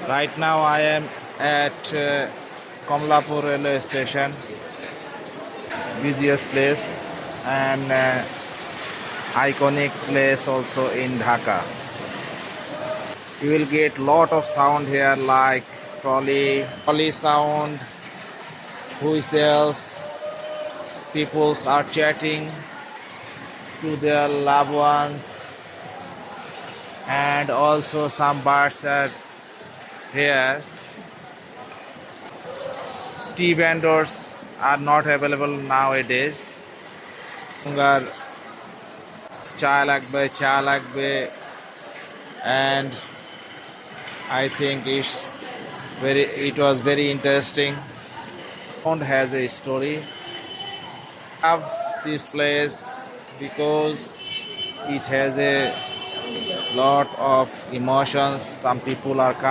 Right now I am at Kamalapur Railway Station, busiest place and iconic place also in Dhaka. You will get lot of sound here like trolley sound, whistles, peoples are chatting to their loved ones, and also some birds are here. Tea vendors are not available nowadays. Longer chai lagbe, and I think it was very interesting. Sound has a story. I love this place because it has a lot of emotions. Some people are calm.